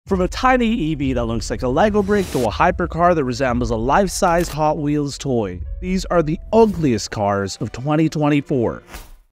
From a tiny EV that looks like a Lego brick to a hypercar that resembles a life-size Hot Wheels toy, these are the ugliest cars of 2024.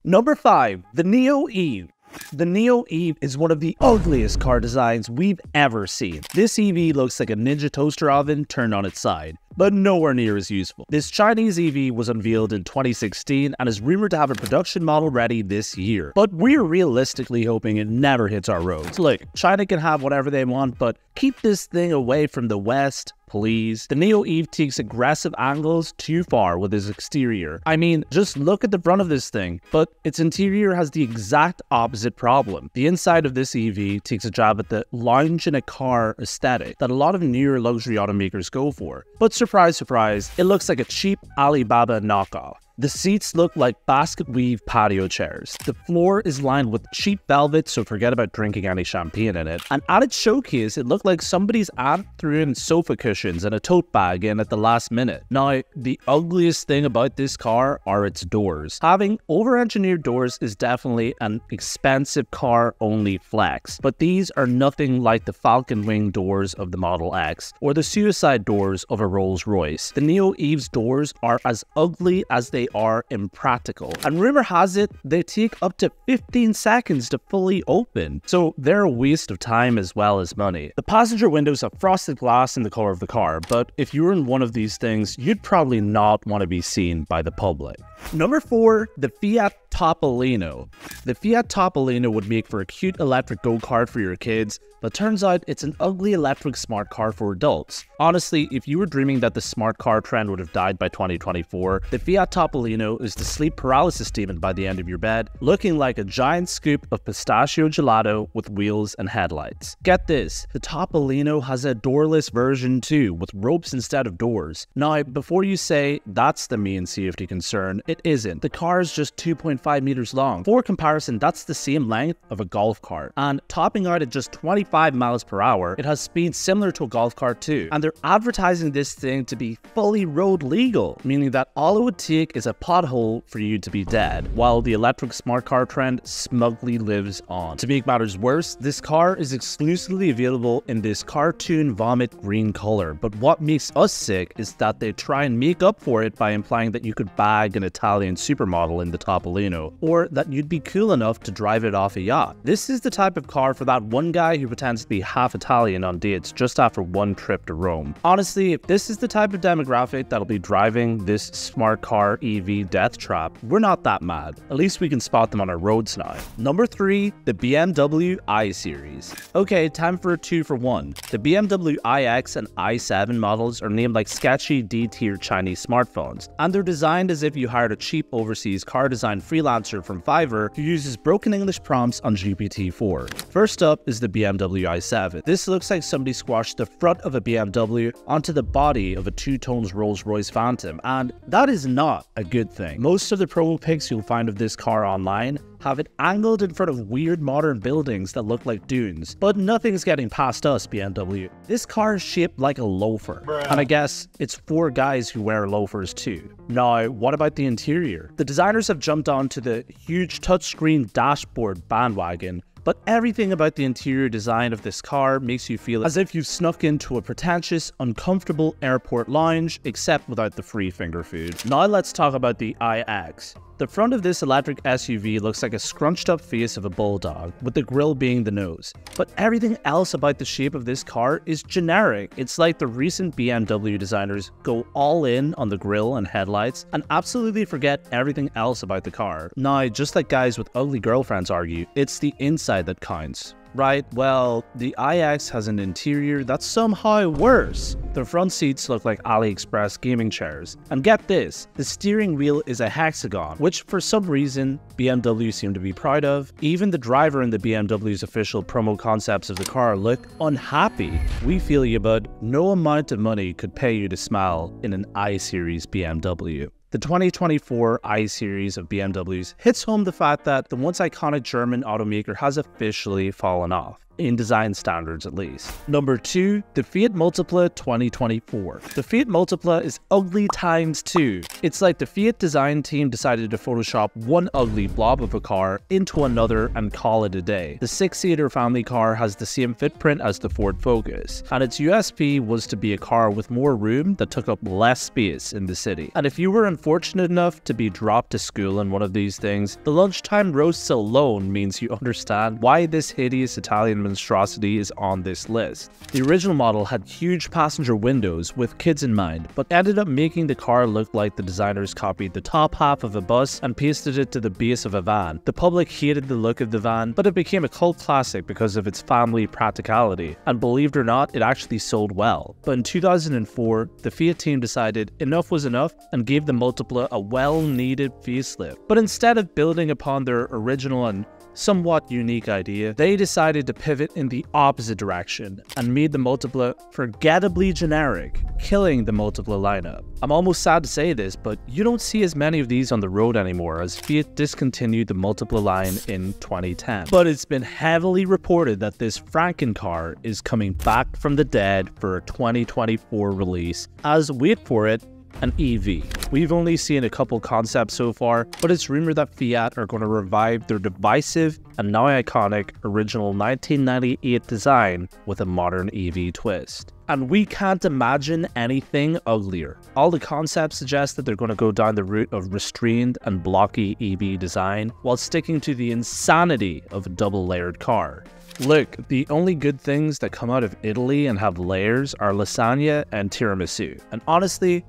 Number 5. The Neo Eve. The Neo Eve is one of the ugliest car designs we've ever seen. This EV looks like a Ninja toaster oven turned on its side, but nowhere near as useful. This Chinese EV was unveiled in 2016 and is rumored to have a production model ready this year. But we're realistically hoping it never hits our roads. Look, China can have whatever they want, but keep this thing away from the West, please. The Neo Eve takes aggressive angles too far with its exterior. I mean, just look at the front of this thing, but its interior has the exact opposite problem. The inside of this EV takes a jab at the lounge in a car aesthetic that a lot of newer luxury automakers go for. But surprise, surprise, it looks like a cheap Alibaba knockoff. The seats look like basket weave patio chairs. The floor is lined with cheap velvet, so forget about drinking any champagne in it. And at its showcase, it looked like somebody's aunt threw in sofa cushions and a tote bag in at the last minute. Now, the ugliest thing about this car are its doors. Having over-engineered doors is definitely an expensive car-only flex, but these are nothing like the Falcon Wing doors of the Model X or the suicide doors of a Rolls-Royce. The Neo Eve's doors are as ugly as they are impractical, and rumor has it they take up to 15 seconds to fully open, so they're a waste of time as well as money. The passenger windows have frosted glass in the color of the car, but if you were in one of these things, you'd probably not want to be seen by the public. Number 4. The Fiat Topolino. The Fiat Topolino would make for a cute electric go-kart for your kids, but turns out it's an ugly electric smart car for adults. Honestly, if you were dreaming that the smart car trend would have died by 2024, the Fiat Topolino is the sleep paralysis demon by the end of your bed, looking like a giant scoop of pistachio gelato with wheels and headlights. Get this, the Topolino has a doorless version too, with ropes instead of doors. Now, before you say that's the main safety concern, it isn't. The car is just 2.5 meters long. For comparison, that's the same length of a golf cart. And topping out at just 25 miles per hour, it has speed similar to a golf cart too. And they're advertising this thing to be fully road legal, meaning that all it would take is a pothole for you to be dead, while the electric smart car trend smugly lives on. To make matters worse, this car is exclusively available in this cartoon vomit green color, but what makes us sick is that they try and make up for it by implying that you could bag an Italian supermodel in the Topolino, or that you'd be cool enough to drive it off a yacht. This is the type of car for that one guy who pretends to be half Italian on dates just after one trip to Rome. Honestly, if this is the type of demographic that'll be driving this smart car EV death trap, we're not that mad. At least we can spot them on our roads now. Number 3. The BMW i-Series. Okay, time for a 2 for 1. The BMW iX and i7 models are named like sketchy D-tier Chinese smartphones, and they're designed as if you hired a cheap overseas car design freelancer from Fiverr who uses broken English prompts on GPT-4. First up is the BMW i7. This looks like somebody squashed the front of a BMW onto the body of a two-tones Rolls-Royce Phantom, and that is not a good thing. Most of the promo pics you'll find of this car online have it angled in front of weird modern buildings that look like dunes, but nothing's getting past us, BMW. This car is shaped like a loafer, and I guess it's for guys who wear loafers too. Now, what about the interior? The designers have jumped onto the huge touchscreen dashboard bandwagon, but everything about the interior design of this car makes you feel as if you've snuck into a pretentious, uncomfortable airport lounge, except without the free finger food. Now let's talk about the iX. The front of this electric SUV looks like a scrunched up face of a bulldog, with the grille being the nose. But everything else about the shape of this car is generic. It's like the recent BMW designers go all in on the grille and headlights and absolutely forget everything else about the car. Now, just like guys with ugly girlfriends argue, it's the inside that counts. Right, well, the iX has an interior that's somehow worse. The front seats look like AliExpress gaming chairs. And get this, the steering wheel is a hexagon, which for some reason BMW seem to be proud of. Even the driver in the BMW's official promo concepts of the car look unhappy. We feel you, bud. No amount of money could pay you to smile in an i-Series BMW. The 2024 i-Series of BMWs hits home the fact that the once iconic German automaker has officially fallen off. in design standards at least. Number 2, the Fiat Multipla 2024. The Fiat Multipla is ugly times 2. It's like the Fiat design team decided to Photoshop one ugly blob of a car into another and call it a day. The 6-seater family car has the same footprint as the Ford Focus, and its USP was to be a car with more room that took up less space in the city. And if you were unfortunate enough to be dropped to school in one of these things, the lunchtime roasts alone means you understand why this hideous Italian monstrosity is on this list. The original model had huge passenger windows with kids in mind, but ended up making the car look like the designers copied the top half of a bus and pasted it to the base of a van. The public hated the look of the van, but it became a cult classic because of its family practicality, and believed it or not, it actually sold well. But in 2004, the Fiat team decided enough was enough and gave the Multipla a well-needed facelift. But instead of building upon their original and somewhat unique idea, they decided to pivot in the opposite direction and made the Multipla forgettably generic, killing the Multipla lineup. I'm almost sad to say this, but you don't see as many of these on the road anymore, as Fiat discontinued the Multipla line in 2010. But it's been heavily reported that this Frankencar is coming back from the dead for a 2024 release, as, wait for it, an EV. We've only seen a couple concepts so far, but it's rumored that Fiat are going to revive their divisive and now iconic original 1998 design with a modern EV twist. And we can't imagine anything uglier. All the concepts suggest that they're going to go down the route of restrained and blocky EV design while sticking to the insanity of a double-layered car. Look, the only good things that come out of Italy and have layers are lasagna and tiramisu, and honestly,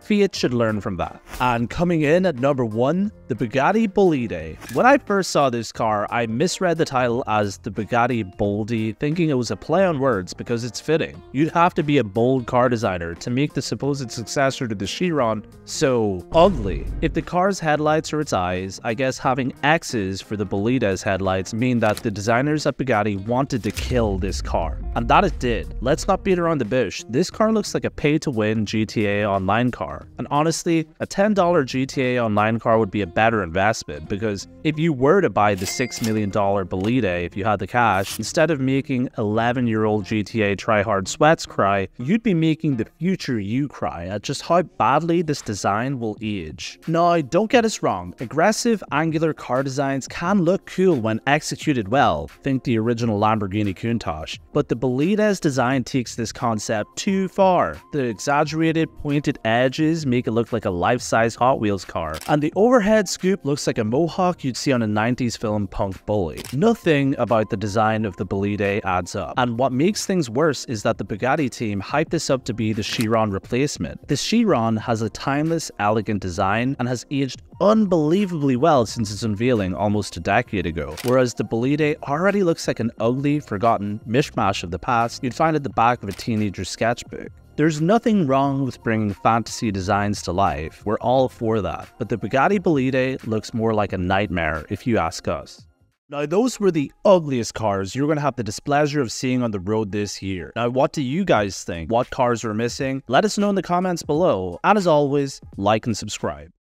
Fiat should learn from that. And coming in at number 1, the Bugatti Bolide. When I first saw this car, I misread the title as the Bugatti Boldy, thinking it was a play on words because it's fitting. You'd have to be a bold car designer to make the supposed successor to the Chiron so ugly. If the car's headlights are its eyes, I guess having X's for the Bolide's headlights mean that the designers at Bugatti wanted to kill this car. And that it did. Let's not beat around the bush. This car looks like a pay-to-win GTA Online car. And honestly, a $10 GTA Online car would be a better investment, because if you were to buy the $6 million Bolide if you had the cash, instead of making 11-year-old GTA tryhard sweats cry, you'd be making the future you cry at just how badly this design will age. Now, don't get us wrong, aggressive angular car designs can look cool when executed well, think the original Lamborghini Countach, but the Bolide's design takes this concept too far. The exaggerated pointed edges make it look like a life-size Hot Wheels car, and the overhead scoop looks like a mohawk you'd see on a 90s film Punk Bully. Nothing about the design of the Bolide adds up, and what makes things worse is that the Bugatti team hyped this up to be the Chiron replacement. The Chiron has a timeless, elegant design and has aged unbelievably well since its unveiling almost a decade ago, whereas the Bolide already looks like an ugly, forgotten mishmash of the past you'd find at the back of a teenager's sketchbook. There's nothing wrong with bringing fantasy designs to life, we're all for that, but the Bugatti Bolide looks more like a nightmare if you ask us. Now, those were the ugliest cars you're going to have the displeasure of seeing on the road this year. Now, what do you guys think? What cars are missing? Let us know in the comments below, and as always, like and subscribe.